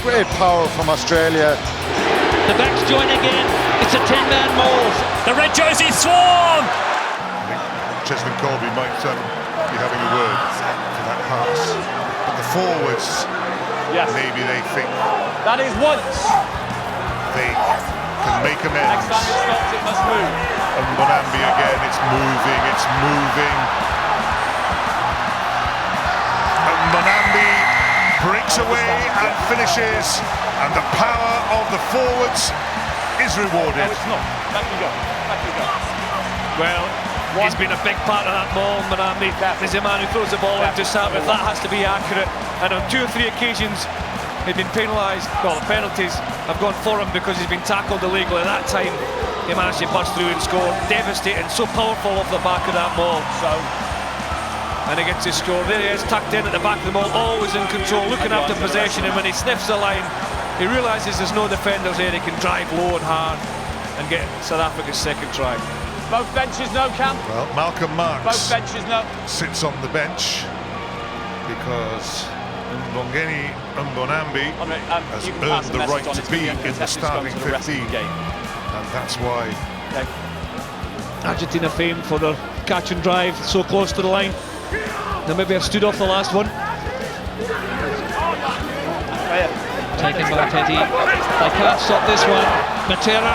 great power from Australia. The backs join again. It's a 10-man Mauls. The red jersey swarm. I think Cheslin Colby might be having a word for that pass. But the forwards, maybe they think That is once. they can make amends. Next time it stops, it must move. And MBONAMBI again, it's moving. And MBONAMBI breaks away and finishes, and the power of the forwards is rewarded. No, it's not. Back you go. Back you go. Well, he's been a big part of that ball, MBONAMBI. He's a man who throws the ball into start with. That has to be accurate. And on 2 or 3 occasions, he's been penalised. Well, the penalties have gone for him because he's been tackled illegally. At that time, he managed to burst through and score. Devastating, so powerful off the back of that ball. And he gets his score. There he is, tucked in at the back of the ball, always in control, looking after possession. And when he sniffs the line, he realises there's no defenders there. He can drive low and hard and get South Africa's second try. Both benches no, Cam. Well, Malcolm Marx Both benches no. sits on the bench because MBONAMBI has earned the right to be in the starting 15, and that's why. Argentina famed for their catch and drive so close to the line. They maybe have stood off the last one. Taken by Teddy. They can't stop this one. Matera.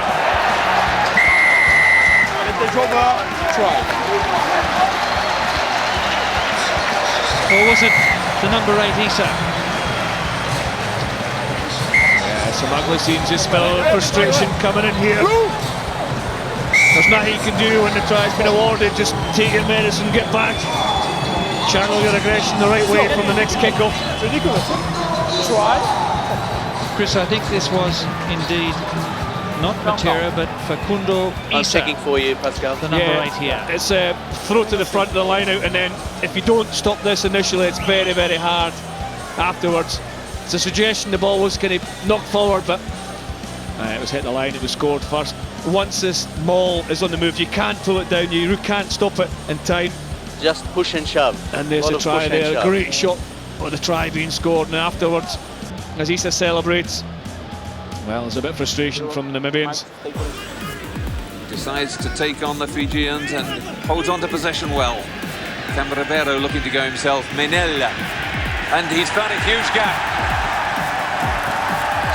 Or was it the number 8 Issa? Yeah, some ugly scenes, just spell frustration coming in here. There's nothing you can do when the try's been awarded. Just take your medicine, get back, channel your aggression the right way from the next kickoff. Ridiculous. Try. Chris, I think this was indeed not Matera, but Facundo I'm Issa. checking for you, Pascal. The number 8 here. It's a throw to the front of the line out, and then if you don't stop this initially, it's very, very hard afterwards. It's a suggestion the ball was kind of knocked forward, but it was hit the line, it was scored first. Once this maul is on the move, you can't pull it down, you can't stop it in time. Just push and shove. And there's a try there, a great shot with the try being scored, and afterwards, as Issa celebrates, well, there's a bit of frustration from the Namibians. Decides to take on the Fijians and holds on to possession well. Ribeiro looking to go himself, Menel, and he's found a huge gap.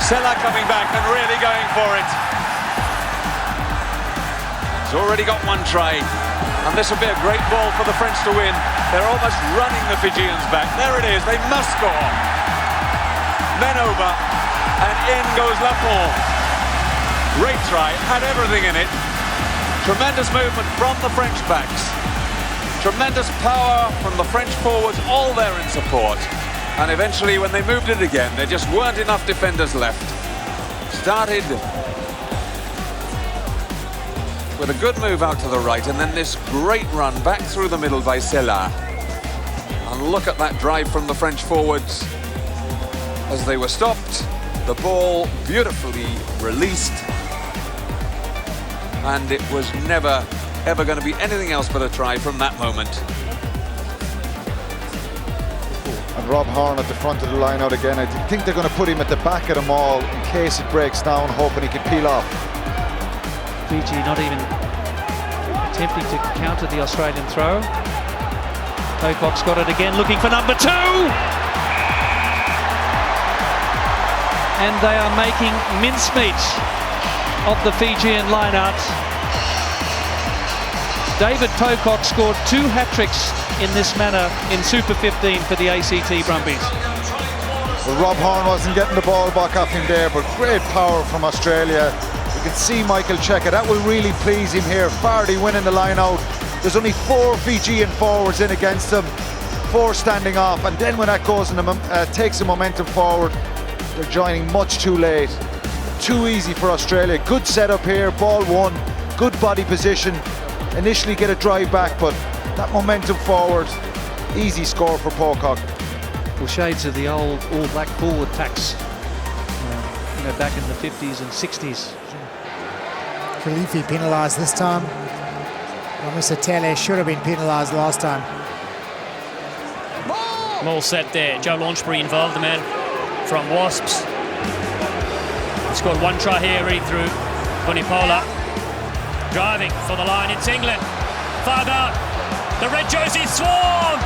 Sela coming back and really going for it. He's already got 1 try, and this will be a great ball for the French to win. They're almost running the Fijians back. There it is, they must score. Men over, and in goes LAFOND. Great try, had everything in it. Tremendous movement from the French backs. Tremendous power from the French forwards, all there in support. And eventually, when they moved it again, there just weren't enough defenders left. Started with a good move out to the right, and then this great run back through the middle by Sela. And look at that drive from the French forwards. As they were stopped, the ball beautifully released. And it was never, ever going to be anything else but a try from that moment. And Rob Horn at the front of the line out again. I think they're going to put him at the back of the maul in case it breaks down, hoping he can peel off. Fiji not even attempting to counter the Australian throw. Pocock's got it again, looking for number 2! And they are making mincemeat of the Fijian lineout. David Pocock scored 2 hat-tricks in this manner in Super 15 for the ACT Brumbies. Well, Rob Horn wasn't getting the ball back off him there, but great power from Australia. You can see Michael Cheika, that will really please him here. Fardy winning the line out. There's only 4 Fijian forwards in against him, 4 standing off, and then when that goes and takes the momentum forward, they're joining much too late. Too easy for Australia. Good setup here, ball 1, good body position. Initially get a drive back, but that momentum forward, easy score for Pocock. Well, shades of the old All Black forward packs, back in the 50s and 60s. Khalifi penalised this time. Mr. Tele should have been penalised last time. Maul set there. Joe Launchbury involved, the man from Wasps. Scored one try here, read through. Vunipola driving for the line. It's England. Five out. The red jersey swarm.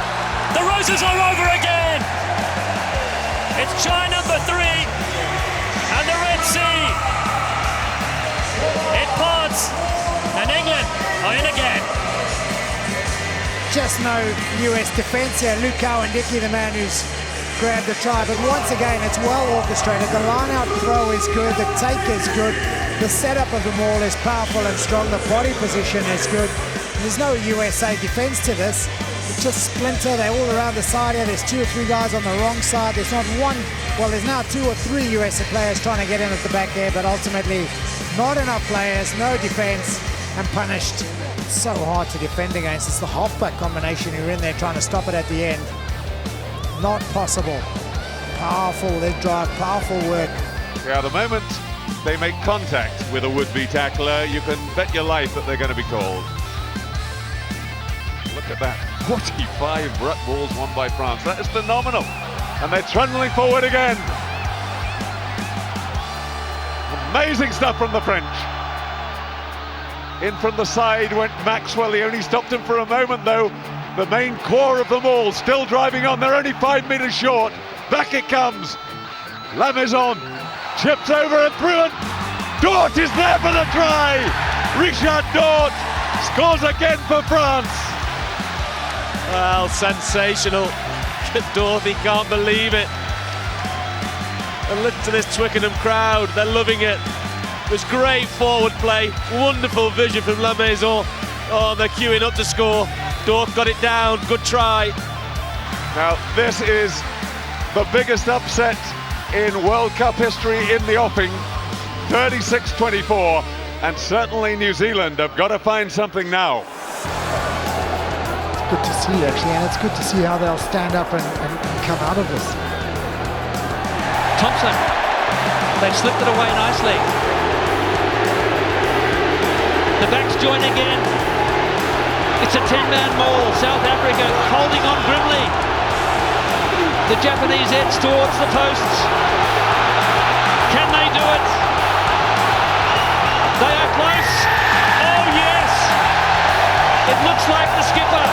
The Roses are over again. It's try number 3. And the Red Sea. It parts. And England are in again. Just no US defence here. Luke COWAN-DICKIE, the man who's grabbed the try, but once again it's well orchestrated. The line-out throw is good, the take is good, the setup of the maul is powerful and strong, the body position is good. There's no USA defence to this. It's just splinter, they're all around the side here. There's 2 or 3 guys on the wrong side. There's not one, well, there's now 2 or 3 USA players trying to get in at the back there, but ultimately not enough players, no defence, and punished. It's so hard to defend against. It's the halfback combination who are in there trying to stop it at the end. Not possible. Powerful leg drive, powerful work. Yeah, the moment they make contact with a would-be tackler, you can bet your life that they're going to be called. Look at that, 45 ruck balls won by France. That is phenomenal. And they're trundling forward again. Amazing stuff from the French. In from the side went Maxwell. He only stopped him for a moment, though. The main core of them all still driving on. They're only 5 metres short. Back it comes. La Maison chips over and through it. Dort is there for the try. Richard Dort scores again for France. Well, sensational. Dorothy can't believe it. And look to this Twickenham crowd. They're loving it. There's great forward play. Wonderful vision from La Maison. Oh, they're queuing up to score. Dort got it down, good try. Now, this is the biggest upset in World Cup history in the offing. 36-24, and certainly New Zealand have got to find something now. It's good to see, actually, and it's good to see how they'll stand up and come out of this. Thompson, they've slipped it away nicely. The backs join again. It's a 10-man maul. South Africa holding on grimly. The Japanese edge towards the posts. Can they do it? They are close. Oh yes! It looks like the skipper.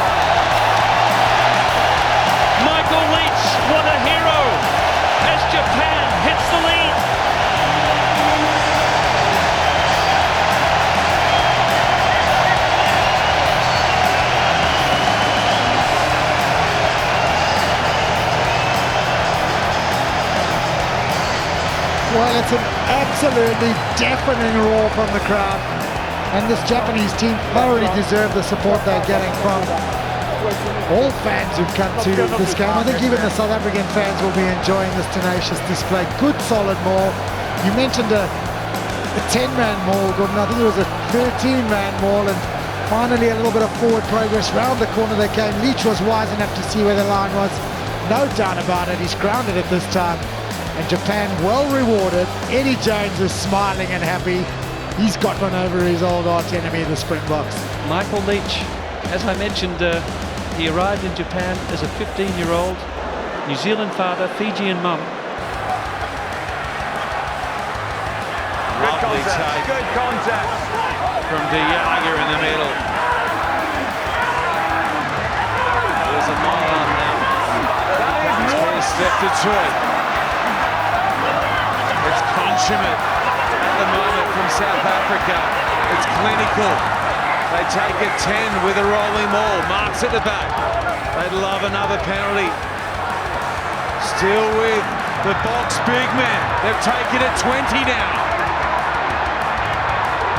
Michael Leitch, what a hero! As Japan hits the lead. Well, it's an absolutely deafening roar from the crowd, and this Japanese team thoroughly deserve the support they're getting from all fans who've come to this game. I think even the South African fans will be enjoying this tenacious display. Good solid maul. You mentioned a 10-man maul, Gordon. I think it was a 13-man maul, and finally a little bit of forward progress round the corner they came. Leitch was wise enough to see where the line was. No doubt about it, he's grounded it this time. And Japan well rewarded. Eddie Jones is smiling and happy. He's got one over his old arch enemy, the Springboks. Michael Leitch, as I mentioned, he arrived in Japan as a 15-year-old, New Zealand father, Fijian mum. Lovely take. Good contact. From De Jager in the middle. There's a mile on now. He's got a step to tree. It's consummate at the moment from South Africa. It's clinical. They take a 10 with a rolling maul. Marks at the back. They'd love another penalty. Still with the box big man. They've taken it 20 now.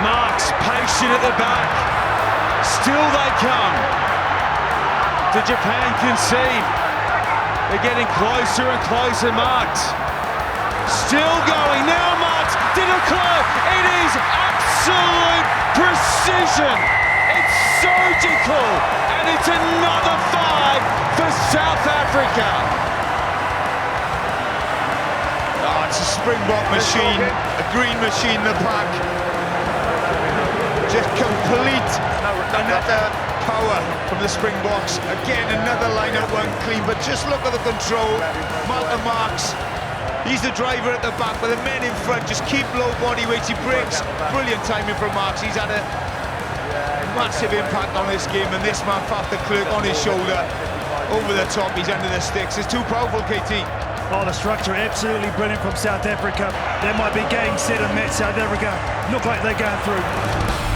Marks patient at the back. Still they come. Did Japan concede? They're getting closer and closer. Marks. Still going, now Marks, De Klerk, it is absolute precision, it's surgical, and it's another 5 for South Africa. Oh, it's a Springbok machine, a green machine, the pack. Just complete another power from the Springboks. Again, another line-out one clean, but just look at the control. Malcolm Marks He's the driver at the back, but the men in front just keep low body weights. He breaks. Brilliant timing from Marks. He's had a massive impact on this game, and this man, Faf De Klerk, on his shoulder, over the top. He's under the sticks. It's too powerful, KT. Oh, the structure absolutely brilliant from South Africa. That might be game, set and match. South Africa look like they're going through.